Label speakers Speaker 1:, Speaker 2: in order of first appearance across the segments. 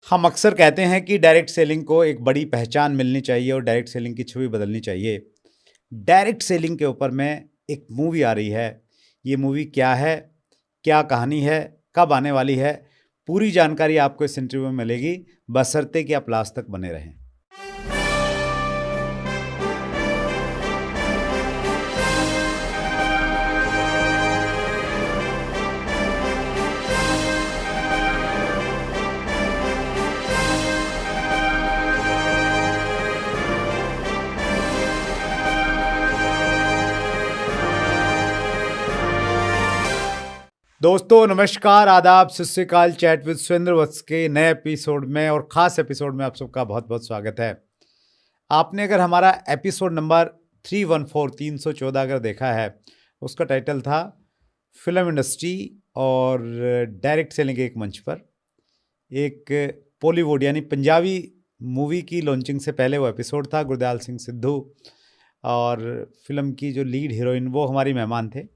Speaker 1: हम अक्सर कहते हैं कि डायरेक्ट सेलिंग को एक बड़ी पहचान मिलनी चाहिए और डायरेक्ट सेलिंग की छवि बदलनी चाहिए। डायरेक्ट सेलिंग के ऊपर में एक मूवी आ रही है। ये मूवी क्या है, क्या कहानी है, कब आने वाली है, पूरी जानकारी आपको इस इंटरव्यू में मिलेगी, बशर्ते कि आप लास्ट तक बने रहें। दोस्तों नमस्कार, आदाब, सत श्री अकाल। चैट विद सुरेंद्र वत्स के नए एपिसोड में और ख़ास एपिसोड में आप सबका बहुत बहुत स्वागत है। आपने अगर हमारा एपिसोड नंबर 314 अगर देखा है, उसका टाइटल था फिल्म इंडस्ट्री और डायरेक्ट सेलिंग के एक मंच पर। एक बॉलीवुड यानी पंजाबी मूवी की लॉन्चिंग से पहले वो एपिसोड था। गुरदयाल सिंह सिद्धू और फिल्म की जो लीड हीरोइन वो हमारी मेहमान थे।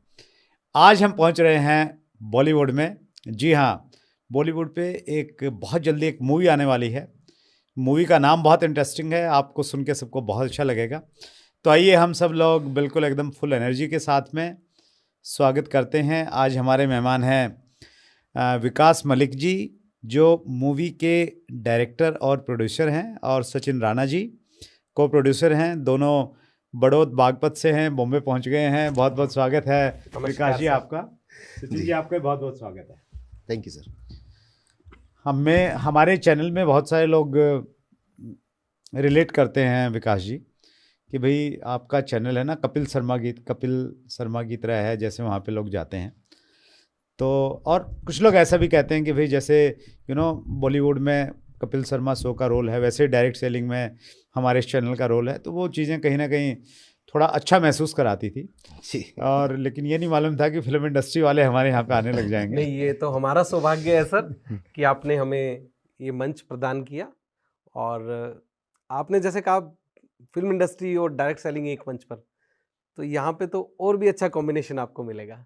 Speaker 1: आज हम पहुंच रहे हैं बॉलीवुड में। जी हाँ, बॉलीवुड पे एक बहुत जल्दी एक मूवी आने वाली है। मूवी का नाम बहुत इंटरेस्टिंग है, आपको सुन के सबको बहुत अच्छा लगेगा। तो आइए हम सब लोग बिल्कुल एकदम फुल एनर्जी के साथ में स्वागत करते हैं। आज हमारे मेहमान हैं विकास मलिक जी, जो मूवी के डायरेक्टर और प्रोड्यूसर हैं, और सचिन राणा जी को प्रोड्यूसर हैं। दोनों बड़ौद बागपत से हैं, बॉम्बे पहुंच गए हैं। बहुत बहुत स्वागत है विकास जी आपका। सचिन जी आपका बहुत बहुत स्वागत है।
Speaker 2: Thank you sir.
Speaker 1: हमारे चैनल में बहुत सारे लोग रिलेट करते हैं विकास जी कि भाई आपका चैनल है ना कपिल शर्मा की तरह है, जैसे वहाँ पे लोग जाते हैं। तो और कुछ लोग ऐसा भी कहते हैं कि भाई जैसे बॉलीवुड में कपिल शर्मा शो का रोल है, वैसे डायरेक्ट सेलिंग में हमारे इस चैनल का रोल है। तो वो चीज़ें कहीं ना कहीं थोड़ा अच्छा महसूस कराती थी
Speaker 2: जी।
Speaker 1: और लेकिन ये नहीं मालूम था कि फिल्म इंडस्ट्री वाले हमारे यहाँ पे आने लग जाएंगे।
Speaker 3: नहीं, ये तो हमारा सौभाग्य है सर कि आपने हमें ये मंच प्रदान किया। और आपने जैसे कहा फिल्म इंडस्ट्री और डायरेक्ट सेलिंग एक मंच पर, तो यहाँ पे तो और भी अच्छा कॉम्बिनेशन आपको मिलेगा।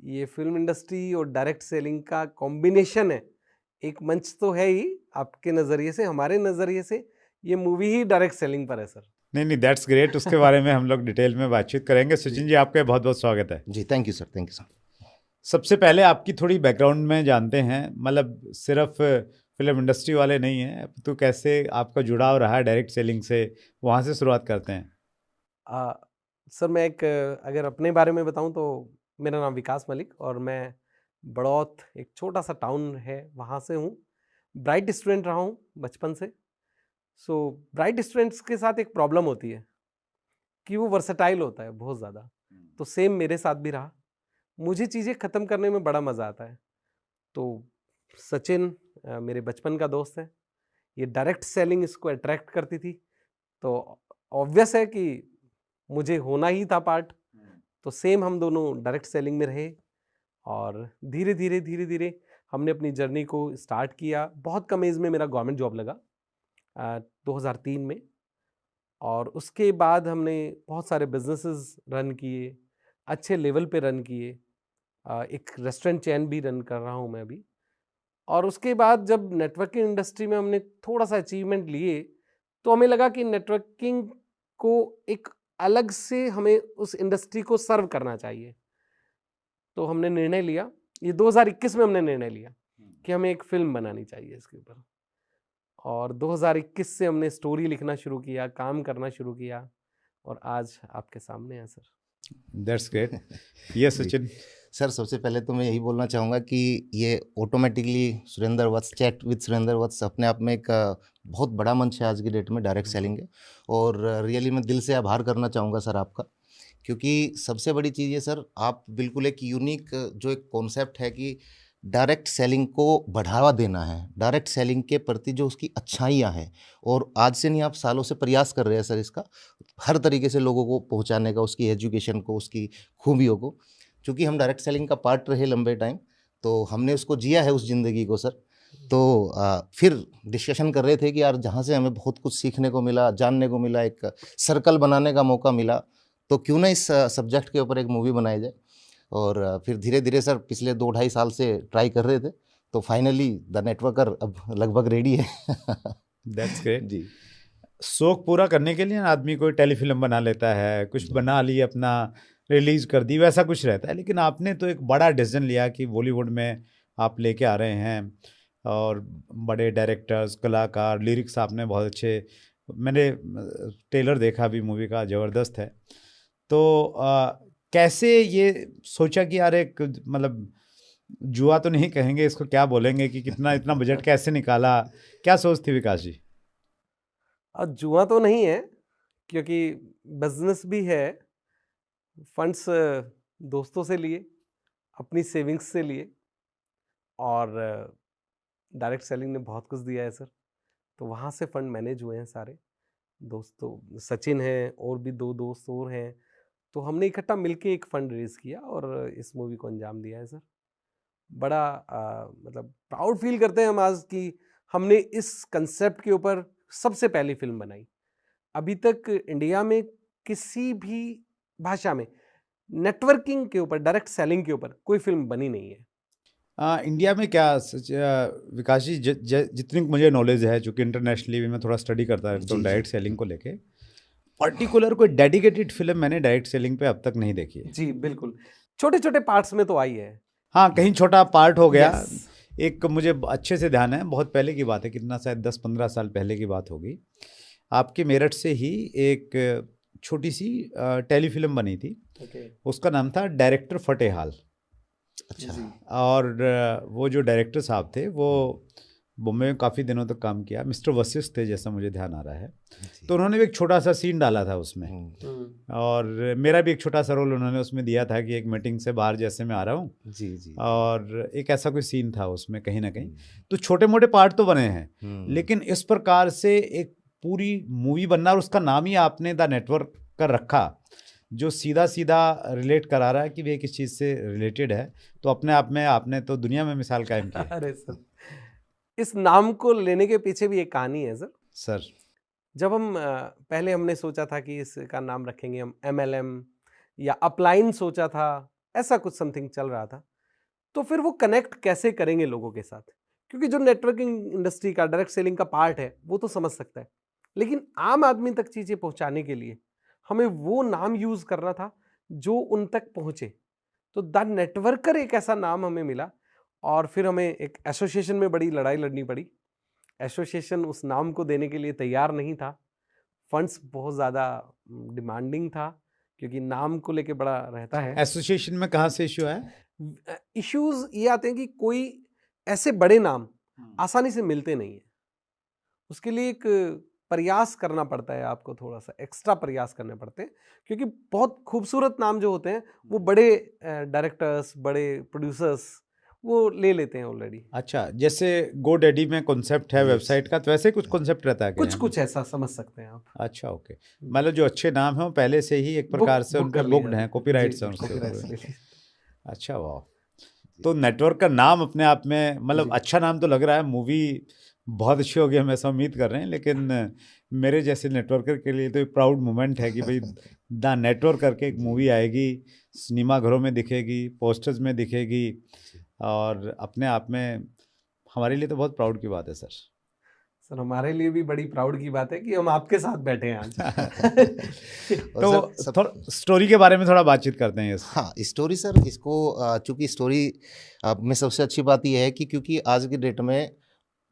Speaker 3: ये फिल्म इंडस्ट्री और डायरेक्ट सेलिंग का कॉम्बिनेशन है, एक मंच तो है ही आपके नज़रिए से। हमारे नज़रिए से ये मूवी ही डायरेक्ट सेलिंग पर है सर।
Speaker 1: नहीं, दैट्स ग्रेट। उसके बारे में हम लोग डिटेल में बातचीत करेंगे। सचिन जी आपका बहुत बहुत स्वागत है।
Speaker 2: जी thank you sir, thank you sir.
Speaker 1: सबसे पहले आपकी थोड़ी बैकग्राउंड में जानते हैं, मतलब सिर्फ फिल्म इंडस्ट्री वाले नहीं हैं तो कैसे आपका जुड़ाव रहा है डायरेक्ट सेलिंग से, वहाँ से शुरुआत करते हैं।
Speaker 3: सर मैं अगर अपने बारे में बताऊं तो मेरा नाम विकास मलिक और मैं बड़ौत, एक छोटा सा टाउन है, वहाँ से हूँ। ब्राइट स्टूडेंट रहा हूँ बचपन से। सो ब्राइट स्टूडेंट्स के साथ एक प्रॉब्लम होती है कि वो वर्सेटाइल होता है बहुत ज़्यादा। तो सेम मेरे साथ भी रहा। मुझे चीज़ें ख़त्म करने में बड़ा मज़ा आता है। तो सचिन मेरे बचपन का दोस्त है, ये डायरेक्ट सेलिंग इसको अट्रैक्ट करती थी, तो ऑब्वियस है कि मुझे होना ही था पार्ट। तो सेम हम दोनों डायरेक्ट सेलिंग में रहे और धीरे धीरे हमने अपनी जर्नी को स्टार्ट किया। बहुत कम एज में मेरा गवर्नमेंट जॉब लगा 2003 में। और उसके बाद हमने बहुत सारे बिजनेसेस रन किए, अच्छे लेवल पे रन किए। एक रेस्टोरेंट चेन भी रन कर रहा हूँ मैं अभी। और उसके बाद जब नेटवर्किंग इंडस्ट्री में हमने थोड़ा सा अचीवमेंट लिए, तो हमें लगा कि नेटवर्किंग को एक अलग से हमें उस इंडस्ट्री को सर्व करना चाहिए। तो हमने निर्णय लिया, ये 2021 में हमने निर्णय लिया कि हमें एक फिल्म बनानी चाहिए इसके ऊपर। और 2021 से हमने स्टोरी लिखना शुरू किया, काम करना शुरू किया और आज आपके सामने है सर।
Speaker 1: That's great. ये सचिन
Speaker 2: सर सबसे पहले तो मैं यही बोलना चाहूँगा कि ये automatically Surendra Vats, chat with Surendra Vats अपने आप में एक बहुत बड़ा मंच है आज की डेट में डायरेक्ट सेलिंग है। और रियली मैं दिल से आभार करना चाहूँगा सर आपका, क्योंकि सबसे बड़ी चीज़ ये सर, आप बिल्कुल एक यूनिक जो एक कॉन्सेप्ट है कि डायरेक्ट सेलिंग को बढ़ावा देना है, डायरेक्ट सेलिंग के प्रति जो उसकी अच्छाइयाँ हैं, और आज से नहीं आप सालों से प्रयास कर रहे हैं सर इसका हर तरीके से लोगों को पहुंचाने का, उसकी एजुकेशन को, उसकी खूबियों को। चूँकि हम डायरेक्ट सेलिंग का पार्ट रहे लंबे टाइम, तो हमने उसको जिया है उस ज़िंदगी को सर। तो फिर डिस्कशन कर रहे थे कि यार जहाँ से हमें बहुत कुछ सीखने को मिला, जानने को मिला, एक सर्कल बनाने का मौका मिला, तो क्यों ना इस सब्जेक्ट के ऊपर एक मूवी बनाई जाए। और फिर धीरे धीरे सर पिछले 2 ढाई साल से ट्राई कर रहे थे, तो फाइनली द नेटवर्कर अब लगभग रेडी है।
Speaker 1: That's great.
Speaker 2: जी।
Speaker 1: शौक पूरा करने के लिए ना आदमी कोई टेलीफिल्म बना लेता है, कुछ बना ली अपना रिलीज कर दी, वैसा कुछ रहता है। लेकिन आपने तो एक बड़ा डिसीजन लिया कि बॉलीवुड में आप लेके आ रहे हैं, और बड़े डायरेक्टर्स, कलाकार, लिरिक्स आपने बहुत अच्छे, मैंने ट्रेलर देखा अभी मूवी का, ज़बरदस्त है। तो कैसे ये सोचा कि यार एक मतलब जुआ तो नहीं कहेंगे इसको, क्या बोलेंगे कि कितना इतना बजट कैसे निकाला, क्या सोच थी विकास जी?
Speaker 3: जुआ तो नहीं है, क्योंकि बिजनेस भी है। फंड्स दोस्तों से लिए, अपनी सेविंग्स से लिए, और डायरेक्ट सेलिंग ने बहुत कुछ दिया है सर, तो वहाँ से फंड मैनेज हुए हैं सारे। दोस्तों सचिन हैं, और भी 2 दोस्त और हैं, तो हमने इकट्ठा मिलके एक फंड रेज किया और इस मूवी को अंजाम दिया है सर। बड़ा मतलब प्राउड फील करते हैं हम आज कि हमने इस कंसेप्ट के ऊपर सबसे पहली फिल्म बनाई। अभी तक इंडिया में किसी भी भाषा में नेटवर्किंग के ऊपर, डायरेक्ट सेलिंग के ऊपर कोई फिल्म बनी नहीं है।
Speaker 1: इंडिया में क्या विकास जी, जितनी मुझे नॉलेज है, चूँकि इंटरनेशनली भी मैं थोड़ा स्टडी करता रहता हूँ डायरेक्ट सेलिंग को लेके, पर्टिकुलर कोई डेडिकेटेड फिल्म मैंने डायरेक्ट सेलिंग पे अब तक नहीं देखी है।
Speaker 3: जी बिल्कुल, छोटे छोटे पार्ट्स में तो आई है।
Speaker 1: हाँ, कहीं छोटा पार्ट हो गया।
Speaker 3: Yes.
Speaker 1: एक मुझे अच्छे से ध्यान है, बहुत पहले की बात है, कितना शायद 10-15 साल पहले की बात होगी, आपके मेरठ से ही एक छोटी सी टेलीफिल्म बनी थी। उसका नाम था डायरेक्टर फतेहाल।
Speaker 2: अच्छा।
Speaker 1: और वो जो डायरेक्टर साहब थे वो बॉम्बे में काफ़ी दिनों तक काम किया, मिस्टर वशिष्ठ थे जैसा मुझे ध्यान आ रहा है। तो उन्होंने भी एक छोटा सा सीन डाला था उसमें, और मेरा भी एक छोटा सा रोल उन्होंने उसमें दिया था कि एक मीटिंग से बाहर जैसे मैं आ रहा हूँ,
Speaker 2: जी जी,
Speaker 1: और एक ऐसा कोई सीन था उसमें कहीं ना कहीं। तो छोटे मोटे पार्ट तो बने हैं, लेकिन इस प्रकार से एक पूरी मूवी बनना, और उसका नाम ही आपने द नेटवर्क कर रखा, जो सीधा सीधा रिलेट करा रहा है कि वे किस चीज़ से रिलेटेड है। तो अपने आप में आपने तो दुनिया में मिसाल कायम की है।
Speaker 3: अरे सर, इस नाम को लेने के पीछे भी एक कहानी है सर। जब हम पहले हमने सोचा था कि इसका नाम रखेंगे हम MLM या अपलाइन, सोचा था ऐसा कुछ समथिंग चल रहा था। तो फिर वो कनेक्ट कैसे करेंगे लोगों के साथ, क्योंकि जो नेटवर्किंग इंडस्ट्री का डायरेक्ट सेलिंग का पार्ट है वो तो समझ सकता है, लेकिन आम आदमी तक चीजें पहुंचाने के लिए हमें वो नाम यूज करना था जो उन तक पहुंचे। तो द नेटवर्कर एक ऐसा नाम हमें मिला, और फिर हमें एक एसोसिएशन में बड़ी लड़ाई लड़नी पड़ी। एसोसिएशन उस नाम को देने के लिए तैयार नहीं था, फंड्स बहुत ज़्यादा डिमांडिंग था, क्योंकि नाम को लेके बड़ा रहता है।
Speaker 1: एसोसिएशन में कहाँ से इश्यू है?
Speaker 3: इश्यूज ये आते हैं कि कोई ऐसे बड़े नाम आसानी से मिलते नहीं है, उसके लिए एक प्रयास करना पड़ता है, आपको थोड़ा सा एक्स्ट्रा प्रयास करने पड़ते हैं, क्योंकि बहुत खूबसूरत नाम जो होते हैं वो बड़े डायरेक्टर्स, बड़े प्रोड्यूसर्स वो ले लेते हैं ऑलरेडी।
Speaker 1: अच्छा, जैसे GoDaddy में कॉन्सेप्ट है वेबसाइट का, तो वैसे कुछ कॉन्सेप्ट रहता है क्या?
Speaker 3: कुछ ऐसा समझ सकते हैं आप।
Speaker 1: अच्छा, ओके। मतलब जो अच्छे नाम हैं वो पहले से ही एक प्रकार से उन पर बुक्ड हैं, कॉपीराइट्स हैं उसके ऊपर। अच्छा, वाह। तो नेटवर्क का नाम अपने आप में मतलब अच्छा नाम तो लग रहा है, मूवी बहुत अच्छी होगी, हम ऐसा उम्मीद कर रहे हैं। लेकिन मेरे जैसे नेटवर्कर के लिए तो एक प्राउड मोमेंट है कि भाई द नेटवर्क करके एक मूवी आएगी, सिनेमा घरों में दिखेगी, पोस्टर्स में दिखेगी, और अपने आप में हमारे लिए तो बहुत प्राउड की बात है सर।
Speaker 3: सर हमारे लिए भी बड़ी प्राउड की बात है कि हम आपके साथ बैठे हैं आज।
Speaker 1: तो थोड़ा स्टोरी के बारे में थोड़ा बातचीत करते हैं।
Speaker 2: हाँ, स्टोरी सर, इसको चूँकि स्टोरी में सबसे अच्छी बात यह है कि क्योंकि आज की डेट में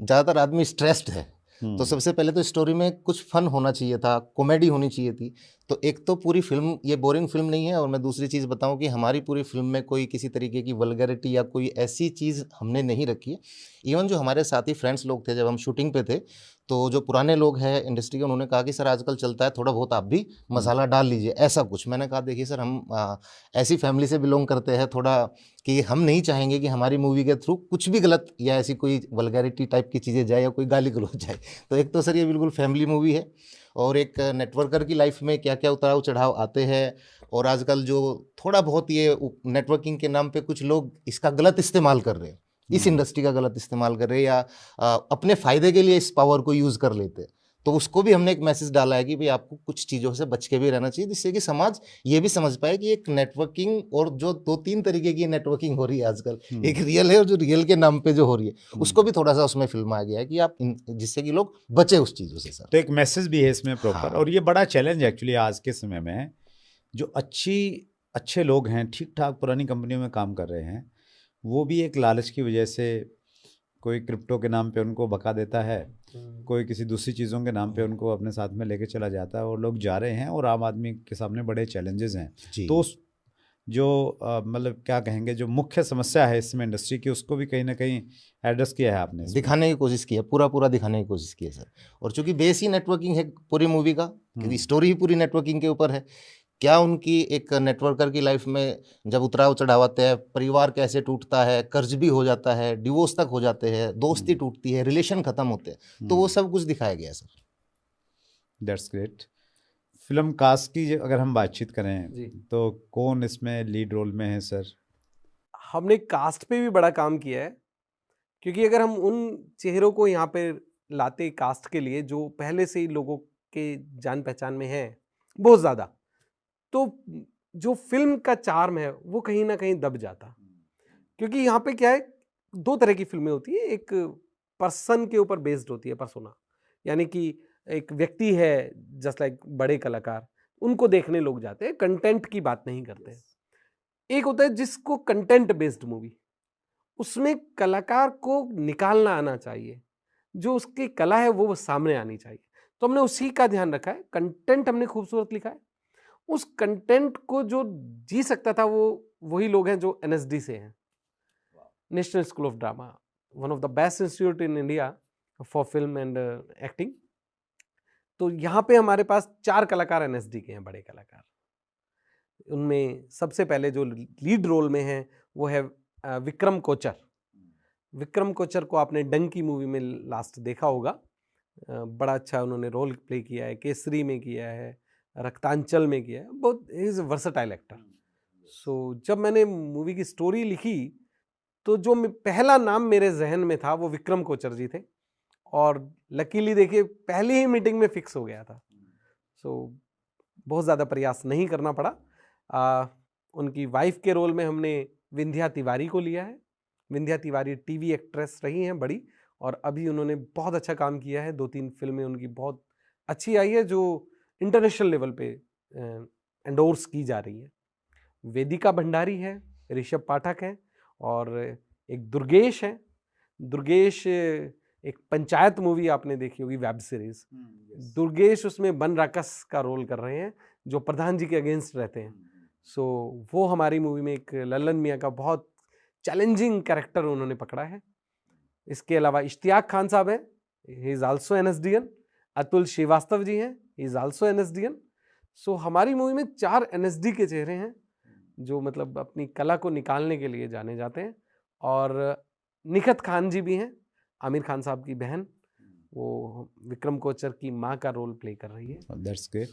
Speaker 2: ज़्यादातर आदमी स्ट्रेस्ड है, तो सबसे पहले तो स्टोरी में कुछ फन होना चाहिए था, कॉमेडी होनी चाहिए थी। तो एक तो पूरी फिल्म ये बोरिंग फिल्म नहीं है, और मैं दूसरी चीज़ बताऊं कि हमारी पूरी फिल्म में कोई किसी तरीके की वल्गैरिटी या कोई ऐसी चीज़ हमने नहीं रखी है। इवन जो हमारे साथी फ्रेंड्स लोग थे, जब हम शूटिंग पे थे, तो जो पुराने लोग हैं इंडस्ट्री के, उन्होंने कहा कि सर आजकल चलता है, थोड़ा बहुत आप भी मसाला डाल लीजिए, ऐसा कुछ। मैंने कहा देखिए सर, हम ऐसी फैमिली से बिलोंग करते हैं थोड़ा, कि हम नहीं चाहेंगे कि हमारी मूवी के थ्रू कुछ भी गलत या ऐसी कोई वल्गैरिटी टाइप की चीज़ें जाए या कोई गाली गलौज जाए। तो एक तो सर ये बिल्कुल फैमिली मूवी है, और एक नेटवर्कर की लाइफ में क्या क्या उतार चढ़ाव आते हैं, और आजकल जो थोड़ा बहुत ये नेटवर्किंग के नाम पे कुछ लोग इसका गलत इस्तेमाल कर रहे हैं, इस इंडस्ट्री का गलत इस्तेमाल कर रहे हैं, या अपने फ़ायदे के लिए इस पावर को यूज़ कर लेते हैं। तो उसको भी हमने एक मैसेज डाला है कि भाई आपको कुछ चीज़ों से बच के भी रहना चाहिए, जिससे कि समाज ये भी समझ पाए कि एक नेटवर्किंग, और जो 2-3 तरीके की नेटवर्किंग हो रही है आजकल, एक रियल है और जो रियल के नाम पे जो हो रही है, उसको भी थोड़ा सा उसमें फिल्माया गया है कि आप जिससे कि लोग बचे उस चीज़ों से सर।
Speaker 1: तो एक मैसेज भी है इसमें प्रॉपर।
Speaker 2: हाँ।
Speaker 1: और ये बड़ा चैलेंज एक्चुअली आज के समय में, जो अच्छे लोग हैं, ठीक ठाक पुरानी कंपनियों में काम कर रहे हैं, वो भी एक लालच की वजह से कोई क्रिप्टो के नाम पे उनको भगा देता है, कोई किसी दूसरी चीज़ों के नाम पे उनको अपने साथ में लेके चला जाता है, और लोग जा रहे हैं और आम आदमी के सामने बड़े चैलेंजेस हैं।
Speaker 2: जी।
Speaker 1: तो जो मतलब क्या कहेंगे, जो मुख्य समस्या है इसमें इंडस्ट्री की, उसको भी कहीं ना कहीं एड्रेस किया है आपने इसमें।
Speaker 2: दिखाने की कोशिश की है, पूरा दिखाने की कोशिश की है सर। और चूंकि बेस ही नेटवर्किंग है पूरी मूवी का, क्योंकि स्टोरी ही पूरी नेटवर्किंग के ऊपर है, क्या उनकी एक नेटवर्कर की लाइफ में जब उतराव चढ़ाव आते हैं, परिवार कैसे टूटता है, कर्ज भी हो जाता है, डिवोर्स तक हो जाते हैं, दोस्ती टूटती है, रिलेशन खत्म होते हैं, तो वो सब कुछ दिखाया गया है sir.
Speaker 1: That's great. Film cast की अगर हम बातचीत
Speaker 3: जी।
Speaker 1: करें तो कौन इसमें लीड रोल में है सर?
Speaker 3: हमने कास्ट पे भी बड़ा काम किया है, क्योंकि अगर हम उन चेहरों को यहाँ पे लाते कास्ट के लिए जो पहले से ही लोगों के जान पहचान में हैं बहुत ज़्यादा, तो जो फिल्म का चार्म है वो कहीं ना कहीं दब जाता। क्योंकि यहाँ पे क्या है, 2 तरह की फिल्में होती है, एक पर्सन के ऊपर बेस्ड होती है, पर्सोना, यानी कि एक व्यक्ति है, जस्ट लाइक बड़े कलाकार, उनको देखने लोग जाते हैं, कंटेंट की बात नहीं करते हैं। एक होता है जिसको कंटेंट बेस्ड मूवी, उसमें कलाकार को निकालना आना चाहिए, जो उसकी कला है वो सामने आनी चाहिए। तो हमने उसी का ध्यान रखा है, कंटेंट हमने खूबसूरत लिखा है। उस कंटेंट को जो जी सकता था वो वही लोग हैं जो एनएसडी से हैं, national school of drama, one of the best institute in India for film and acting. तो यहाँ पे हमारे पास 4 कलाकार एनएसडी के हैं, बड़े कलाकार। उनमें सबसे पहले जो लीड रोल में हैं वो है विक्रम कोचर। विक्रम कोचर को आपने डंकी मूवी में लास्ट देखा होगा, बड़ा अच्छा उन्होंने रोल प्ले किया है, केसरी में किया है, रक्तांचल में किया है, बहुत इज वर्सेटाइल एक्टर। सो जब मैंने मूवी की स्टोरी लिखी तो जो पहला नाम मेरे जहन में था वो विक्रम कोचर जी थे, और लकीली देखिए पहली ही मीटिंग में फिक्स हो गया था। सो बहुत ज़्यादा प्रयास नहीं करना पड़ा। उनकी वाइफ के रोल में हमने विंध्या तिवारी को लिया है। विंध्या तिवारी टीवी एक्ट्रेस रही हैं बड़ी, और अभी उन्होंने बहुत अच्छा काम किया है, 2-3 फिल्में उनकी बहुत अच्छी आई है जो इंटरनेशनल लेवल पे एंडोर्स की जा रही है। वेदिका भंडारी है, ऋषभ पाठक है, और एक दुर्गेश है। दुर्गेश एक पंचायत मूवी आपने देखी होगी, वेब सीरीज, दुर्गेश उसमें वन राकस का रोल कर रहे हैं जो प्रधान जी के अगेंस्ट रहते हैं। सो वो हमारी मूवी में एक लल्लन मियाँ का बहुत चैलेंजिंग कैरेक्टर उन्होंने पकड़ा है। इसके अलावा इश्तियाक खान साहब हैं, he is also NSDN. Atul Srivastava ji हैं, ही इज आल्सो एनएसडीएन। सो हमारी मूवी में 4 एनएसडी के चेहरे हैं जो मतलब अपनी कला को निकालने के लिए जाने जाते हैं। और निखत खान जी भी हैं, आमिर खान साहब की बहन, वो विक्रम कोचर की माँ का रोल प्ले कर रही है।
Speaker 1: That's great.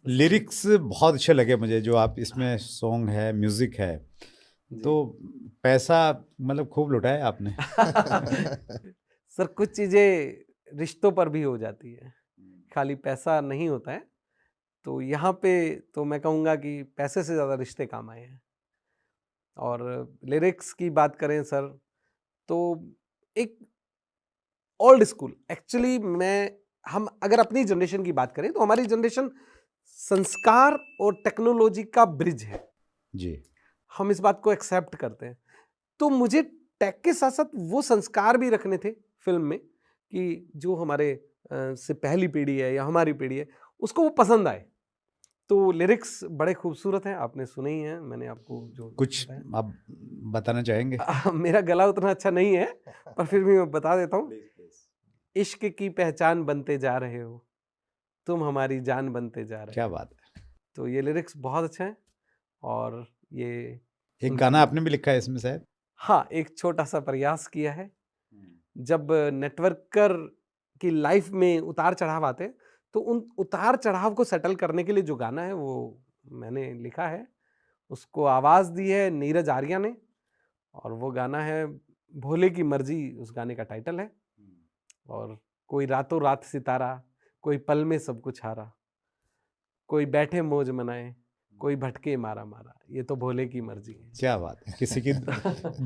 Speaker 1: लिरिक्स बहुत अच्छे लगे मुझे, जो आप इसमें सॉन्ग है, म्यूजिक है, तो पैसा मतलब खूब लुटाया आपने।
Speaker 3: सर कुछ चीज़ें रिश्तों पर भी हो जाती है, खाली पैसा नहीं होता है। तो यहाँ पे तो मैं कहूँगा कि पैसे से ज़्यादा रिश्ते काम आए हैं। और लिरिक्स की बात करें सर, तो एक ओल्ड स्कूल, एक्चुअली हम अगर अपनी जनरेशन की बात करें तो हमारी जनरेशन संस्कार और टेक्नोलॉजी का ब्रिज है
Speaker 1: जी।
Speaker 3: हम इस बात को एक्सेप्ट करते हैं। तो मुझे टेक के साथ साथ वो संस्कार भी रखने थे फिल्म में, कि जो हमारे से पहली पीढ़ी है या हमारी पीढ़ी है उसको वो पसंद आए। तो लिरिक्स बड़े खूबसूरत हैं, आपने सुने ही हैं, मैंने आपको जो
Speaker 1: कुछ आप बताना चाहेंगे?
Speaker 3: मेरा गला उतना अच्छा नहीं है पर फिर भी मैं बता देता हूँ। इश्क की पहचान बनते जा रहे हो, तुम हमारी जान बनते जा रहे हो।
Speaker 1: क्या बात है।
Speaker 3: तो ये लिरिक्स बहुत अच्छा है। और ये
Speaker 1: एक गाना आपने भी लिखा है इसमें शायद?
Speaker 3: हाँ, एक छोटा सा प्रयास किया है। जब नेटवर्कर की लाइफ में उतार चढ़ाव आते हैं तो उन उतार चढ़ाव को सेटल करने के लिए जो गाना है वो मैंने लिखा है, उसको आवाज़ दी है नीरज आर्या ने, और वो गाना है भोले की मर्जी, उस गाने का टाइटल है। और कोई रातों रात सितारा, कोई पल में सब कुछ हारा, कोई बैठे मौज मनाए, कोई भटके मारा मारा, ये तो भोले की मर्जी है।
Speaker 1: क्या बात है, किसी की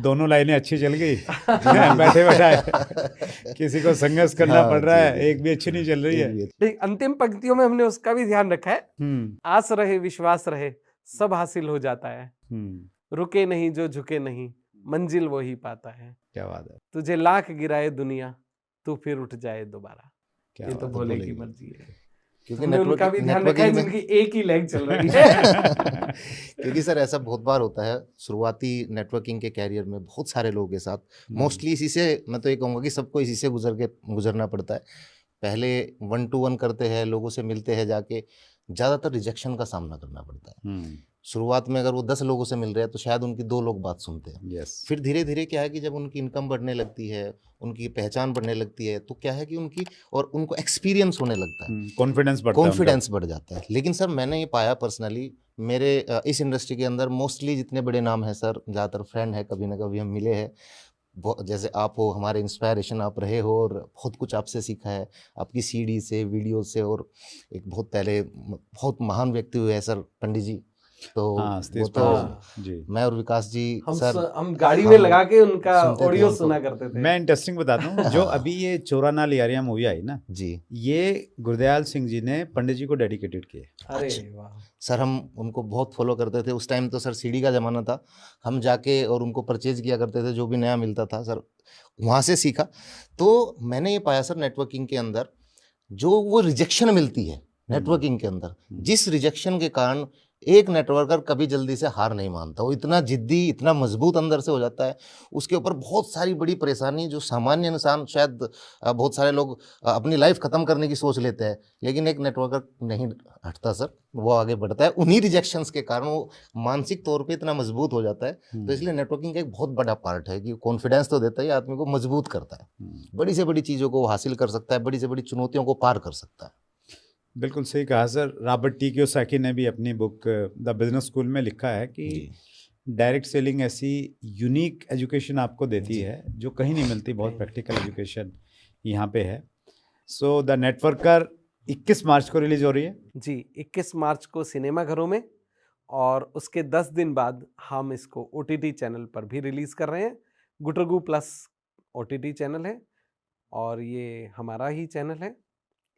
Speaker 1: दोनों लाइनें अच्छी चल गई बैठे बैठाए किसी को संघर्ष करना पड़ रहा है, एक भी अच्छी नहीं चल रही है।
Speaker 3: लेकिन अंतिम पंक्तियों में हमने उसका भी ध्यान रखा है, आस रहे विश्वास रहे सब हासिल हो जाता है, रुके नहीं जो झुके नहीं मंजिल वो ही पाता है।
Speaker 1: क्या बात है।
Speaker 3: तुझे लाख गिराए दुनिया तू फिर उठ जाए दोबारा, ये तो भोले की मर्जी है।
Speaker 2: क्योंकि
Speaker 3: हमने उनका भी ध्यान रखा है जिनकी एक ही लैग चल रही है
Speaker 2: क्योंकि सर ऐसा बहुत बार होता है शुरुआती नेटवर्किंग के कैरियर में बहुत सारे लोगों के साथ, मोस्टली इसी से, मैं तो ये कहूँगा कि सबको इसी से गुजरना पड़ता है। पहले 1 to 1 करते हैं, लोगों से मिलते हैं जाके, ज़्यादातर रिजेक्शन का सामना करना पड़ता है। शुरुआत में अगर वो 10 लोगों से मिल रहे हैं तो शायद उनकी 2 लोग बात सुनते हैं। फिर धीरे धीरे क्या है कि जब उनकी इनकम बढ़ने लगती है, उनकी पहचान बढ़ने लगती है, तो क्या है कि उनको एक्सपीरियंस होने लगता है, कॉन्फिडेंस बढ़ जाता है। लेकिन सर मैंने ये पाया पर्सनली, मेरे इस इंडस्ट्री के अंदर मोस्टली जितने बड़े नाम हैं सर, ज़्यादातर फ्रेंड है, कभी ना कभी हम मिले हैं, जैसे आप हो, हमारे इंस्पायरेशन आप रहे हो और बहुत कुछ आपसे सीखा है, आपकी सीडी से, वीडियो से। और एक बहुत पहले बहुत महान व्यक्ति हुए हैं सर, पंडित जी, तो वो तो
Speaker 1: जी,
Speaker 2: मैं और विकास जी
Speaker 3: हम गाड़ी में लगा के उनका ऑडियो सुना करते थे।
Speaker 1: मैं इंटरेस्टिंग बताता हूँ, जो अभी ये चोरा ना लियारियां मूवी आई ना
Speaker 2: जी,
Speaker 1: ये गुरदयाल सिंह जी ने पंडित जी को डेडिकेटेड किया।
Speaker 3: अरे वाह
Speaker 2: सर, हम उनको बहुत फॉलो करते थे। उस टाइम तो सर सीडी का ज़माना था, हम जाके और उनको परचेज किया करते थे, जो भी नया मिलता था सर, वहाँ से सीखा। तो मैंने ये पाया सर नेटवर्किंग के अंदर जो वो रिजेक्शन मिलती है नेटवर्किंग के अंदर, जिस रिजेक्शन के कारण एक नेटवर्कर कभी जल्दी से हार नहीं मानता, वो इतना जिद्दी, इतना मजबूत अंदर से हो जाता है, उसके ऊपर बहुत सारी बड़ी परेशानी, जो सामान्य इंसान शायद बहुत सारे लोग अपनी लाइफ ख़त्म करने की सोच लेते हैं, लेकिन एक नेटवर्कर नहीं हटता सर, वो आगे बढ़ता है। उन्हीं रिजेक्शंस के कारण वो मानसिक तौर पे इतना मजबूत हो जाता है। तो इसलिए नेटवर्किंग का एक बहुत बड़ा पार्ट है कि कॉन्फिडेंस तो देता है, आदमी को मजबूत करता है, बड़ी से बड़ी चीज़ों को हासिल कर सकता है, बड़ी से बड़ी चुनौतियों को पार कर सकता है।
Speaker 1: बिल्कुल सही कहा सर। रॉबर्ट टी कियोसाकी ने भी अपनी बुक द बिजनेस स्कूल में लिखा है कि डायरेक्ट सेलिंग ऐसी यूनिक एजुकेशन आपको देती है जो कहीं नहीं मिलती, बहुत प्रैक्टिकल एजुकेशन यहाँ पे है। सो द नेटवर्कर 21 मार्च को रिलीज हो रही है
Speaker 3: जी, 21 मार्च को सिनेमा घरों में, और उसके 10 दिन बाद हम इसको OTT चैनल पर भी रिलीज कर रहे हैं। गुटरगू प्लस OTT चैनल है और ये हमारा ही चैनल है,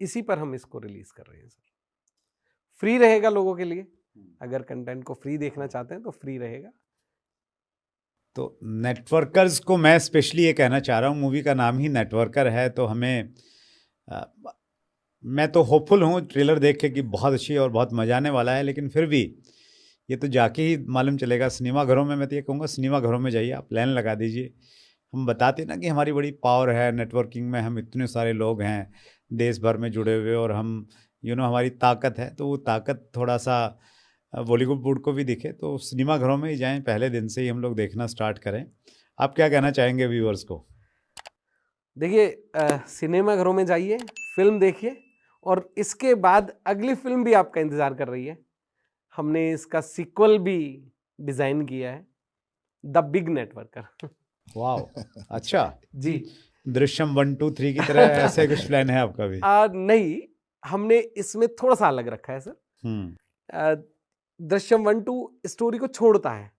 Speaker 3: इसी पर हम इसको रिलीज कर रहे हैं सर। फ्री रहेगा लोगों के लिए, अगर कंटेंट को फ्री देखना चाहते हैं तो फ्री रहेगा।
Speaker 1: तो नेटवर्कर्स को मैं स्पेशली ये कहना चाह रहा हूँ, मूवी का नाम ही नेटवर्कर है, तो हमें मैं तो होपफुल हूँ ट्रेलर देख के कि बहुत अच्छी और बहुत मजा आने वाला है। लेकिन फिर भी ये तो जाके ही मालूम चलेगा। सिनेमा घरों में मैं तो ये कहूँगा, सिनेमा घरों में जाइए, आप लाइन लगा दीजिए। हम बताते ना कि हमारी बड़ी पावर है नेटवर्किंग में, हम इतने सारे लोग हैं देश भर में जुड़े हुए, और हम हमारी ताकत है, तो वो ताकत थोड़ा सा बॉलीवुड को भी दिखे। तो सिनेमा घरों में ही जाएं, पहले दिन से ही हम लोग देखना स्टार्ट करें। आप क्या कहना चाहेंगे व्यूअर्स को?
Speaker 3: देखिए, सिनेमा घरों में जाइए, फिल्म देखिए, और इसके बाद अगली फिल्म भी आपका इंतजार कर रही है। हमने इसका सीक्वल भी डिजाइन किया है, द बिग नेटवर्कर।
Speaker 1: वाह, अच्छा
Speaker 3: जी,
Speaker 1: दृश्यम 1, 2, 3 की तरह ऐसे कुछ प्लान है आपका भी?
Speaker 3: नहीं, हमने इसमें थोड़ा सा अलग रखा है सर। दृश्यम 1, 2 स्टोरी को छोड़ता है,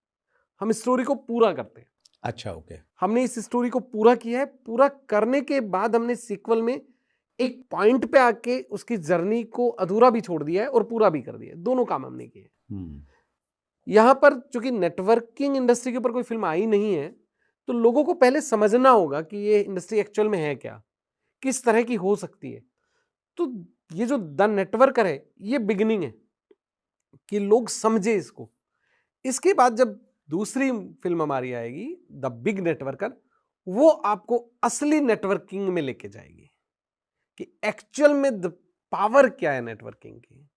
Speaker 3: हम स्टोरी को पूरा करते हैं।
Speaker 1: अच्छा, ओके।
Speaker 3: हमने इस स्टोरी को पूरा किया है, पूरा करने के बाद हमने सीक्वल में एक पॉइंट पे आके उसकी जर्नी को अधूरा भी छोड़ दिया है और पूरा भी कर दिया है। दोनों काम हमने किए। यहां पर चूंकि नेटवर्किंग इंडस्ट्री के ऊपर कोई फिल्म आई नहीं है, तो लोगों को पहले समझना होगा कि ये इंडस्ट्री एक्चुअल में है क्या, किस तरह की हो सकती है। तो ये जो द नेटवर्कर है, ये बिगिनिंग है कि लोग समझे इसको। इसके बाद जब दूसरी फिल्म हमारी आएगी द बिग नेटवर्कर, वो आपको असली नेटवर्किंग में लेके जाएगी कि एक्चुअल में द पावर क्या है नेटवर्किंग की,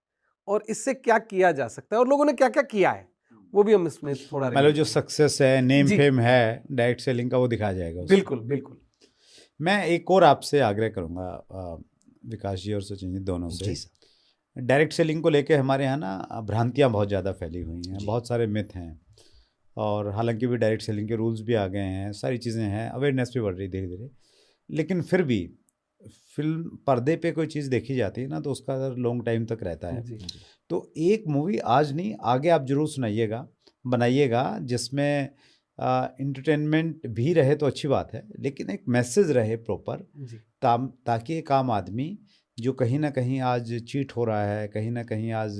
Speaker 3: और इससे क्या किया जा सकता है, और लोगों ने क्या क्या किया है, वो भी हम इसमें थोड़ा
Speaker 1: मतलब जो सक्सेस है, नेम फेम है डायरेक्ट सेलिंग का, वो दिखाया जाएगा उसमें।
Speaker 3: बिल्कुल बिल्कुल।
Speaker 1: मैं एक और आपसे आग्रह करूंगा विकास जी और सचिन जी दोनों से। डायरेक्ट सेलिंग को लेके हमारे यहाँ ना भ्रांतियाँ बहुत ज़्यादा फैली हुई हैं, बहुत सारे मिथ हैं, और हालांकि भी डायरेक्ट सेलिंग के रूल्स भी आ गए हैं, सारी चीज़ें हैं, अवेयरनेस भी बढ़ रही धीरे धीरे। लेकिन फिर भी फिल्म पर्दे पे कोई चीज़ देखी जाती है ना तो उसका लॉन्ग टाइम तक रहता है।
Speaker 3: जी
Speaker 1: तो एक मूवी आज नहीं आगे आप जरूर सुनाइएगा, बनाइएगा, जिसमें इंटरटेनमेंट भी रहे तो अच्छी बात है, लेकिन एक मैसेज रहे प्रॉपर,
Speaker 3: जी
Speaker 1: ताकि एक आम आदमी जो कहीं ना कहीं आज चीट हो रहा है, कहीं ना कहीं आज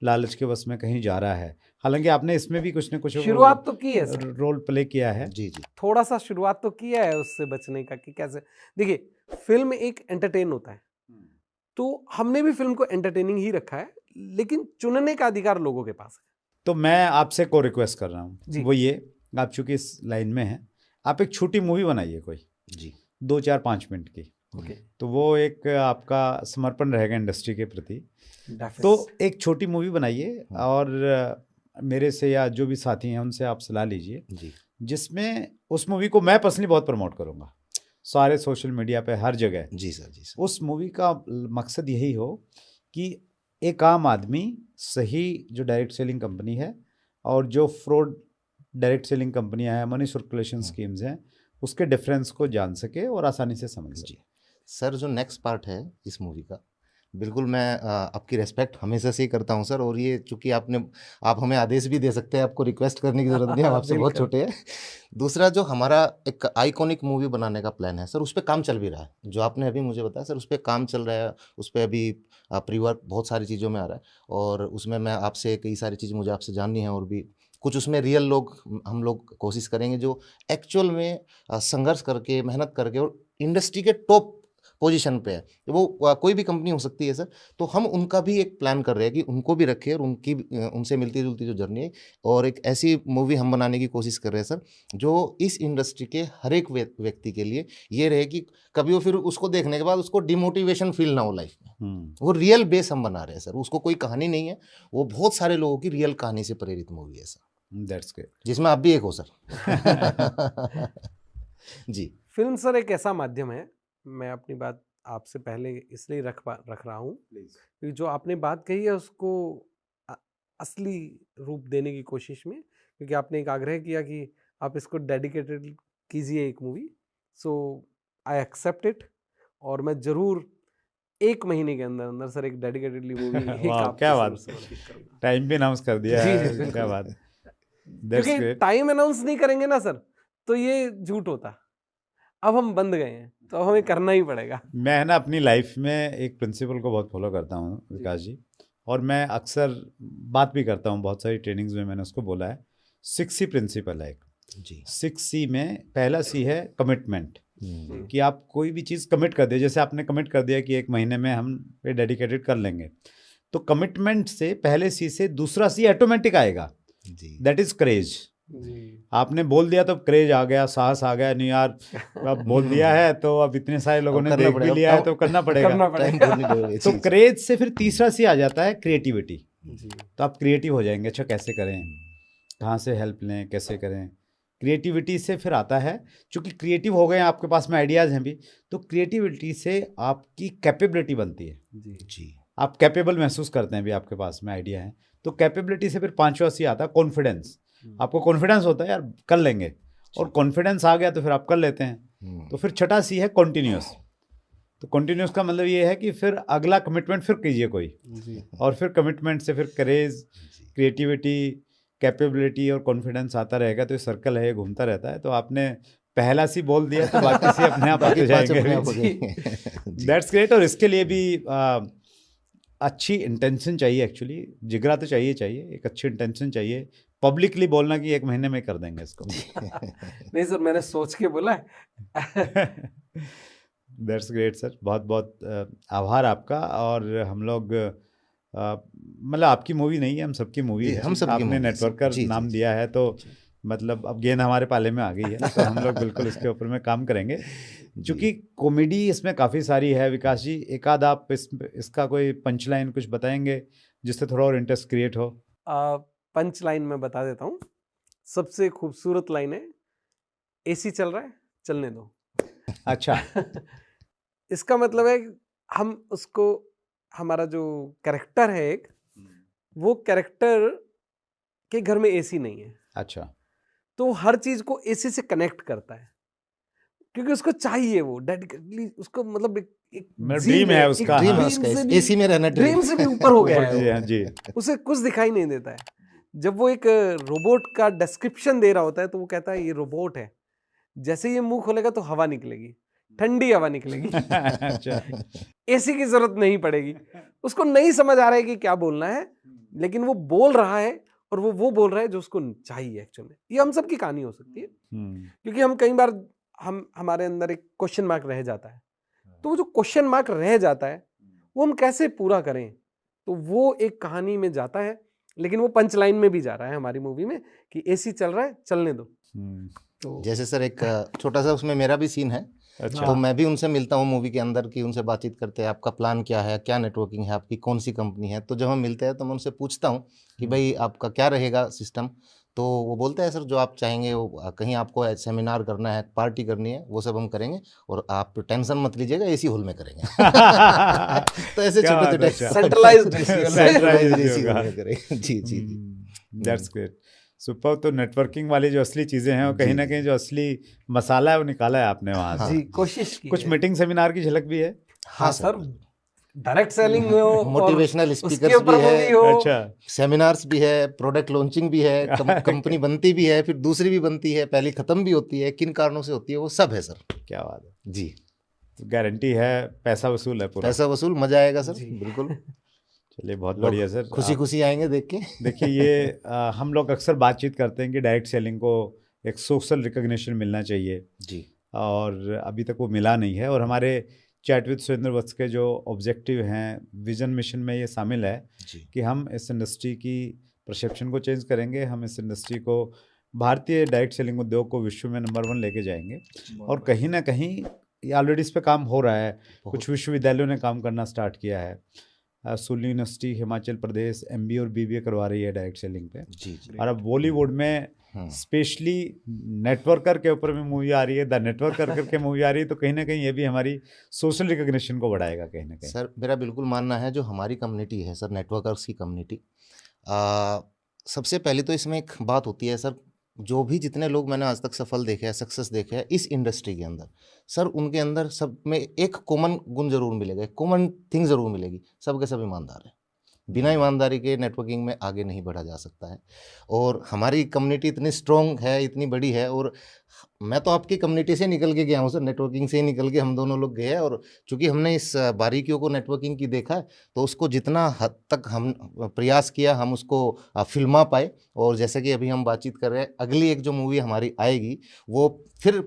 Speaker 1: लालच के वश में कहीं जा रहा है, हालांकि आपने इसमें भी कुछ ना कुछ
Speaker 3: शुरुआत तो की है सर,
Speaker 1: रोल प्ले किया है।
Speaker 2: जी जी
Speaker 3: थोड़ा सा शुरुआत तो किया है उससे बचने का कि कैसे। देखिए, फिल्म एक एंटरटेन होता है, तो हमने भी फिल्म को एंटरटेनिंग ही रखा है, लेकिन चुनने का अधिकार लोगों के पास है।
Speaker 1: तो मैं आपसे को रिक्वेस्ट कर रहा हूँ,
Speaker 3: जी।
Speaker 1: वो ये, आप चूंकि इस लाइन में हैं, आप एक छोटी मूवी बनाइए कोई
Speaker 2: जी
Speaker 1: 2-4-5 मिनट की,
Speaker 3: ओके,
Speaker 1: तो वो एक आपका समर्पण रहेगा इंडस्ट्री के प्रति। तो
Speaker 3: डेफिनेटली।
Speaker 1: एक छोटी मूवी बनाइए और मेरे से या जो भी साथी हैं उनसे आप सलाह लीजिए,
Speaker 2: जी
Speaker 1: जिसमें उस मूवी को मैं पर्सनली बहुत प्रमोट करूँगा सारे सोशल मीडिया पे हर जगह।
Speaker 2: जी सर जी सर
Speaker 1: उस मूवी का मकसद यही हो कि एक आम आदमी सही जो डायरेक्ट सेलिंग कंपनी है और जो फ्रॉड डायरेक्ट सेलिंग कंपनियां हैं, मनी सर्कुलेशन स्कीम्स हैं, उसके डिफरेंस को जान सके और आसानी से समझ सके।
Speaker 2: जी सर, जो नेक्स्ट पार्ट है इस मूवी का, बिल्कुल मैं आपकी रेस्पेक्ट हमेशा से ही करता हूं सर, और ये चूंकि आप हमें आदेश भी दे सकते हैं, आपको रिक्वेस्ट करने की ज़रूरत नहीं है, हम आपसे बहुत
Speaker 3: बिल्कुल।
Speaker 2: छोटे हैं। दूसरा, जो हमारा एक आइकॉनिक मूवी बनाने का प्लान है सर, उस पर काम चल भी रहा है, जो आपने अभी मुझे बताया सर, उस पर काम चल रहा है, उस पर अभी प्री वर्क बहुत सारी चीज़ों में आ रहा है, और उसमें मैं आपसे कई सारी चीज़ मुझे आपसे जाननी है, और भी कुछ उसमें रियल लोग हम लोग कोशिश करेंगे जो एक्चुअल में संघर्ष करके मेहनत करके और इंडस्ट्री के टॉप पोजीशन पे है, वो कोई भी कंपनी हो सकती है सर, तो हम उनका भी एक प्लान कर रहे हैं कि उनको भी रखें और उनकी उनसे मिलती जुलती जो जर्नी है, और एक ऐसी मूवी हम बनाने की कोशिश कर रहे हैं सर, जो इस इंडस्ट्री के हर एक व्यक्ति के लिए ये रहे कि कभी वो फिर उसको देखने के बाद उसको डिमोटिवेशन फील ना हो लाइफ में। वो रियल बेस हम बना रहे हैं सर, उसको कोई कहानी नहीं है, वो बहुत सारे लोगों की रियल कहानी से प्रेरित मूवी है सर,
Speaker 1: दैट्स ग्रेट,
Speaker 2: जिसमें आप भी एक हो सर। जी
Speaker 3: फिल्म सर एक ऐसा माध्यम है, मैं अपनी बात आपसे पहले इसलिए रख रहा हूँ क्योंकि जो आपने बात कही है उसको अ- असली रूप देने की कोशिश में, क्योंकि आपने एक आग्रह किया कि आप इसको डेडिकेटेड कीजिए एक movie, so I accept it, और मैं जरूर 1 महीने के अंदर अंदर सर एक डेडिकेटेडली मूवी एक
Speaker 1: वाह,
Speaker 3: आपके
Speaker 1: क्या
Speaker 3: समक्ष
Speaker 1: बात,
Speaker 3: समर्पित करूंगा।
Speaker 1: टाइम भी अनाउंस कर दिया
Speaker 3: जी,
Speaker 1: है,
Speaker 3: जी, बिल्कुल।
Speaker 1: क्या बात, दैट्स
Speaker 3: क्योंकि
Speaker 1: ग्रेट।
Speaker 3: टाइम अनाउंस नहीं करेंगे ना सर तो ये झूठ होता, अब हम बंद गए हैं तो अब हमें करना ही पड़ेगा।
Speaker 1: मैं ना अपनी लाइफ में एक प्रिंसिपल को बहुत फॉलो करता हूँ विकास जी, और मैं अक्सर बात भी करता हूँ, बहुत सारी ट्रेनिंग्स में मैंने उसको बोला है, 6C प्रिंसिपल है एक।
Speaker 2: जी
Speaker 1: 6C में पहला C है कमिटमेंट,
Speaker 2: हम्म,
Speaker 1: कि आप कोई भी चीज़ कमिट कर दिए, जैसे आपने कमिट कर दिया कि 1 महीने में हम पे डेडिकेटेड कर लेंगे, तो कमिटमेंट से पहले C से दूसरा C ऑटोमेटिक आएगा,
Speaker 2: जी
Speaker 1: दैट इज क्रेज।
Speaker 3: जी
Speaker 1: आपने बोल दिया तो क्रेज आ गया, साहस आ गया, नहीं यार अब बोल दिया है तो अब इतने सारे लोगों
Speaker 2: अब
Speaker 1: ने
Speaker 2: करना
Speaker 1: देख भी
Speaker 2: पड़ेगा,
Speaker 1: लिया है तो करना पड़ेगा।
Speaker 3: करना
Speaker 2: टाइम
Speaker 3: पड़ेगा।
Speaker 2: पूरी करोगे
Speaker 1: तो
Speaker 2: जी
Speaker 1: क्रेज से फिर तीसरा सी आ जाता है क्रिएटिविटी,
Speaker 3: जी
Speaker 1: तो आप क्रिएटिव हो जाएंगे, अच्छा कैसे करें, कहाँ से हेल्प लें, कैसे करें, क्रिएटिविटी से फिर आता है, चूंकि क्रिएटिव हो गए हैं, आपके पास में आइडियाज़ हैं भी, तो क्रिएटिविटी से आपकी कैपेबिलिटी बनती है,
Speaker 3: जी
Speaker 2: जी
Speaker 1: आप कैपेबल महसूस करते हैं भी, आपके पास में आइडिया है, तो कैपेबिलिटी से फिर पांचवा सी आता है कॉन्फिडेंस, आपको कॉन्फिडेंस होता है यार कर लेंगे, और कॉन्फिडेंस आ गया तो फिर आप कर लेते हैं, तो फिर छठा सी है कॉन्टिन्यूस, तो कॉन्टिन्यूस का मतलब ये है कि फिर अगला कमिटमेंट फिर कीजिए कोई,
Speaker 3: जी
Speaker 1: और फिर कमिटमेंट से फिर करेज, क्रिएटिविटी, कैपेबिलिटी और कॉन्फिडेंस आता रहेगा, तो ये सर्कल है, ये घूमता रहता है, तो आपने पहला सी बोल दिया तो बाकी सी अपने आप
Speaker 2: बाकी
Speaker 1: आते
Speaker 2: पांच
Speaker 1: जाएंगे।
Speaker 2: अपने आप हो जाएंगे। जी
Speaker 1: दैट्स ग्रेट, और इसके लिए भी अच्छी इंटेंशन चाहिए, एक्चुअली जिगरा तो चाहिए, एक अच्छी इंटेंशन चाहिए, पब्लिकली बोलना कि 1 महीने में कर देंगे इसको।
Speaker 3: नहीं सर, मैंने सोच के बोला है।
Speaker 1: दैट्स ग्रेट सर, बहुत बहुत आभार आपका, और हम लोग मतलब आपकी मूवी नहीं है, हम सबकी मूवी
Speaker 2: जी,
Speaker 1: है,
Speaker 2: हम सबकी
Speaker 1: आपने
Speaker 2: मूवी है,
Speaker 1: नेटवर्कर
Speaker 2: जी,
Speaker 1: नाम
Speaker 2: जी,
Speaker 1: दिया है, तो
Speaker 2: जी।
Speaker 1: मतलब अब गेंद हमारे पाले में आ गई है, तो हम लोग बिल्कुल इसके ऊपर में काम करेंगे,
Speaker 2: जी।
Speaker 1: क्योंकि कॉमेडी इसमें काफ़ी सारी है। विकास जी, एक आध आप इसका कोई पंच लाइन कुछ बताएंगे जिससे थोड़ा और इंटरेस्ट क्रिएट हो?
Speaker 3: पंच लाइन में बता देता हूँ, सबसे खूबसूरत लाइन है, एसी चल रहा है चलने दो।
Speaker 1: अच्छा।
Speaker 3: इसका मतलब है कि हम उसको, हमारा जो कैरेक्टर है एक, वो कैरेक्टर के घर में एसी नहीं है,
Speaker 1: अच्छा।
Speaker 3: तो हर चीज को एसी से कनेक्ट करता है। क्योंकि उसको चाहिए, वो डेडिकेटली उसको, मतलब एक
Speaker 1: मेरा
Speaker 3: जी
Speaker 1: ड्रीम है
Speaker 3: एक
Speaker 1: उसका,
Speaker 2: ड्रीम
Speaker 1: हाँ।
Speaker 2: है
Speaker 3: ड्रीम
Speaker 2: उसका,
Speaker 3: से भी,
Speaker 2: एसी में रहना
Speaker 3: ड्रीम से भी ऊपर हो गया
Speaker 1: ऊपर, जी
Speaker 3: है
Speaker 1: हाँ
Speaker 3: वो।
Speaker 1: जी।
Speaker 3: उसे कुछ दिखाई नहीं देता है। जब वो एक रोबोट का डिस्क्रिप्शन दे रहा होता है तो वो कहता है ये रोबोट है, जैसे ये मुंह खोलेगा तो हवा निकलेगी, ठंडी हवा निकलेगी,
Speaker 1: अच्छा।
Speaker 3: एसी की जरूरत नहीं पड़ेगी। उसको नहीं समझ आ रहा है कि क्या बोलना है, लेकिन वो बोल रहा है, और वो बोल रहा है जो उसको चाहिए एक्चुअल में। ये हम सब की कहानी हो सकती है, क्योंकि हम कई बार हमारे अंदर एक क्वेश्चन मार्क रह जाता है, तो वो जो क्वेश्चन मार्क रह जाता है वो हम कैसे पूरा करें, तो वो एक कहानी में जाता है। लेकिन वो पंच लाइन में भी जा रहा है हमारी मूवी में कि एसी चल रहा है, चलने दो। तो
Speaker 2: जैसे सर एक छोटा सा उसमें मेरा भी सीन है,
Speaker 1: अच्छा।
Speaker 2: तो मैं भी उनसे मिलता हूँ मूवी के अंदर, कि उनसे बातचीत करते हैं, आपका प्लान क्या है, क्या नेटवर्किंग है आपकी, कौन सी कंपनी है। तो जब हम मिलते हैं तो मैं उनसे पूछता हूँ कि भाई आपका क्या रहेगा सिस्टम। तो वो बोलते हैं सर जो आप चाहेंगे, वो कहीं आपको सेमिनार करना है, पार्टी करनी है, वो सब हम करेंगे, और आप टेंशन मत लीजिएगा, एसी हॉल में करेंगे। तो ऐसे
Speaker 1: क्या
Speaker 2: छोटे
Speaker 1: बात है,
Speaker 2: छोटे
Speaker 1: अच्छा।
Speaker 3: सेंट्रलाइज्ड एसी
Speaker 1: Centralized
Speaker 2: एसी
Speaker 1: होगा।
Speaker 2: हॉल में करेंगे। जी जी जी।
Speaker 1: That's great, super. तो नेटवर्किंग वाली जो असली चीजें हैं, वो कहीं
Speaker 2: जी,
Speaker 1: ना
Speaker 2: जी।
Speaker 1: कहीं जो असली मसाला है वो निकाला है आपने वहां
Speaker 2: हाँ
Speaker 1: से।
Speaker 3: जी, कोशिश की
Speaker 1: कुछ
Speaker 3: है।
Speaker 1: मीटिंग सेमिनार की झलक भी है।
Speaker 3: हाँ सर, डायरेक्ट सेलिंग में हो और
Speaker 2: मोटिवेशनल
Speaker 3: उसके
Speaker 2: स्पीकर्स
Speaker 3: ऊपर
Speaker 2: भी
Speaker 3: मूवी
Speaker 2: है,
Speaker 3: हो।
Speaker 1: अच्छा।
Speaker 2: सेमिनार्स भी है, प्रोडक्ट लॉन्चिंग भी है, कंपनी बनती भी है, फिर दूसरी भी बनती है, पहली खत्म भी होती है, किन कारणों से होती है, वो सब है सर।
Speaker 1: क्या बात है,
Speaker 2: जी।
Speaker 1: तो गारंटी है, पैसा वसूल है पूरा।
Speaker 2: पैसा वसूल, मजा आएगा सर,
Speaker 3: जी।
Speaker 2: बिल्कुल।
Speaker 1: चलिए, बहुत
Speaker 2: लोग
Speaker 1: बढ़िया सर।
Speaker 2: खुशी खुशी आएंगे देख के।
Speaker 1: देखिए, ये हम लोग अक्सर बातचीत करते हैं कि डायरेक्ट सेलिंग को एक सोशल रिकग्निशन मिलना चाहिए,
Speaker 2: जी
Speaker 1: और अभी तक वो मिला नहीं है। और हमारे चैट विद सुरेंद्र वत्स के जो ऑब्जेक्टिव हैं, विजन मिशन में ये शामिल है
Speaker 2: जी
Speaker 1: कि हम इस इंडस्ट्री की परसेप्शन को चेंज करेंगे, हम इस इंडस्ट्री को, भारतीय डायरेक्ट सेलिंग उद्योग को विश्व में नंबर 1 लेके जाएंगे। और कहीं ना कहीं ये ऑलरेडी इस पे काम हो रहा है, कुछ विश्वविद्यालयों ने काम करना स्टार्ट किया है। Sulli university Himachal Pradesh MBA और BBA करवा रही है डायरेक्ट सेलिंग पे।
Speaker 2: जी जी।
Speaker 1: और अब बॉलीवुड में स्पेशली नेटवर्कर के ऊपर भी मूवी आ रही है, द नेटवर्कर करके मूवी आ रही है, तो कहीं ना कहीं ये भी हमारी सोशल रिकग्निशन को बढ़ाएगा कहीं ना कहीं।
Speaker 2: सर मेरा बिल्कुल मानना है, जो हमारी कम्युनिटी है सर, नेटवर्कर्स की कम्युनिटी, सबसे पहले तो इसमें एक बात होती है सर, जो भी जितने लोग मैंने आज तक सफल देखे हैं, सक्सेस देखे हैं इस इंडस्ट्री के अंदर, सर उनके अंदर सब में एक कॉमन गुण जरूर मिलेगा, एक कॉमन थिंग जरूर मिलेगी, सबके सब ईमानदार हैं। बिना ईमानदारी के नेटवर्किंग में आगे नहीं बढ़ा जा सकता है। और हमारी कम्युनिटी इतनी स्ट्रॉन्ग है, इतनी बड़ी है, और मैं तो आपकी कम्युनिटी से निकल के गया हूँ सर, नेटवर्किंग से ही निकल के हम दोनों लोग गए हैं। और चूंकि हमने इस बारीकियों को नेटवर्किंग की देखा है, तो उसको जितना हद तक हम प्रयास किया, हम उसको फिल्मा पाए। और जैसे कि अभी हम बातचीत कर रहे हैं, अगली एक जो मूवी हमारी आएगी वो फिर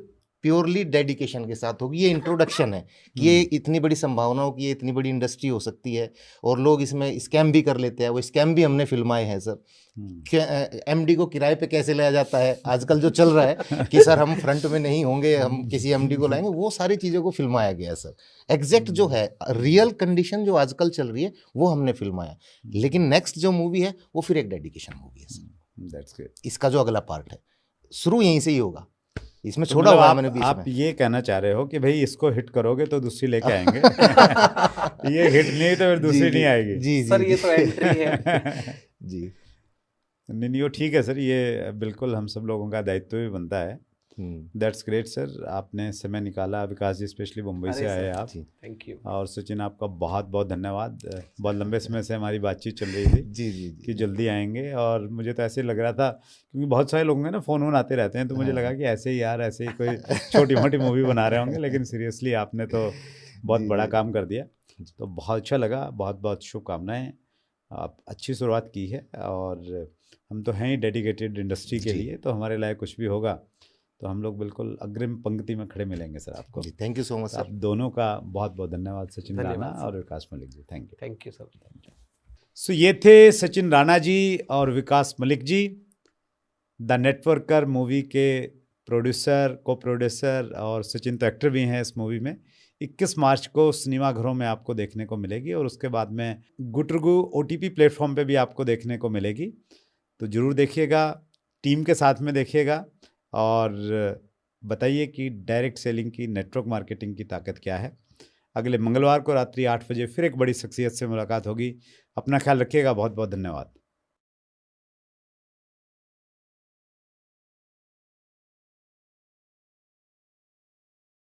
Speaker 2: प्योरली डेडिकेशन के साथ होगी। ये इंट्रोडक्शन है कि ये इतनी बड़ी संभावनाओं की, ये इतनी बड़ी इंडस्ट्री हो सकती है, और लोग इसमें स्कैम भी कर लेते हैं। वो स्कैम भी हमने फिल्माए हैं सर। MD को किराए पे कैसे लाया जाता है, आजकल जो चल रहा है कि सर हम फ्रंट में नहीं होंगे, हम किसी MD को लाएंगे, वो सारी चीज़ों को फिल्माया गया है सर। एग्जैक्ट जो है रियल कंडीशन जो आजकल चल रही है वो हमने फिल्माया। लेकिन नेक्स्ट जो मूवी है वो फिर एक डेडिकेशन मूवी है सर।
Speaker 1: That's great.
Speaker 2: इसका जो अगला पार्ट है शुरू यहीं से ही होगा, इसमें
Speaker 1: तो
Speaker 2: छोड़ा
Speaker 1: मतलब
Speaker 2: हुआ है मैंने बीच
Speaker 1: आप
Speaker 2: में।
Speaker 1: ये कहना चाह रहे हो कि भाई इसको हिट करोगे तो दूसरी लेके आएंगे। ये हिट नहीं तो फिर दूसरी नहीं आएगी।
Speaker 2: जी
Speaker 3: सर
Speaker 2: जी
Speaker 3: ये तो एंट्री है।
Speaker 2: जी।
Speaker 1: नहीं, वो ठीक है सर, ये बिल्कुल हम सब लोगों का दायित्व भी बनता है। दैट्स ग्रेट सर, आपने समय निकाला। विकास जी स्पेशली मुंबई से आए आप।
Speaker 3: Thank you.
Speaker 1: और सचिन, आपका बहुत बहुत धन्यवाद। बहुत लंबे समय से हमारी बातचीत चल रही थी
Speaker 2: जी जी
Speaker 1: कि जल्दी आएंगे, और मुझे तो ऐसे लग रहा था, क्योंकि बहुत सारे लोग हैं ना, फ़ोन आते रहते हैं, तो मुझे लगा कि ऐसे ही यार, ऐसे ही कोई छोटी मोटी मूवी बना रहे होंगे, लेकिन सीरियसली आपने तो बहुत बड़ा काम कर दिया। तो बहुत अच्छा लगा, बहुत बहुत शुभकामनाएं। आप अच्छी शुरुआत की है, और हम तो हैं ही डेडिकेटेड इंडस्ट्री के लिए, तो हमारे लायक कुछ भी होगा तो हम लोग बिल्कुल अग्रिम पंक्ति में खड़े मिलेंगे सर आपको।
Speaker 2: जी, थैंक यू सो मच
Speaker 1: आप
Speaker 2: सर।
Speaker 1: दोनों का बहुत बहुत धन्यवाद, सचिन
Speaker 3: धन्यवाद
Speaker 1: राणा
Speaker 3: सर।
Speaker 1: और Vikas Malik ji. Thank you.
Speaker 3: Thank you sir.
Speaker 1: So ये थे सचिन राणा जी और Vikas Malik ji, the networker movie के प्रोड्यूसर, को प्रोड्यूसर, और सचिन तो एक्टर भी हैं इस मूवी में। 21 मार्च को सिनेमा घरों में आपको देखने को मिलेगी, और उसके बाद में गुटरगु OTP प्लेटफॉर्म पे भी आपको देखने को मिलेगी। तो ज़रूर देखिएगा, टीम के साथ में देखिएगा, और बताइए कि डायरेक्ट सेलिंग की, नेटवर्क मार्केटिंग की ताकत क्या है। अगले मंगलवार को रात्रि 8 बजे फिर एक बड़ी शख्सियत से मुलाकात होगी। अपना ख्याल रखिएगा। बहुत बहुत धन्यवाद।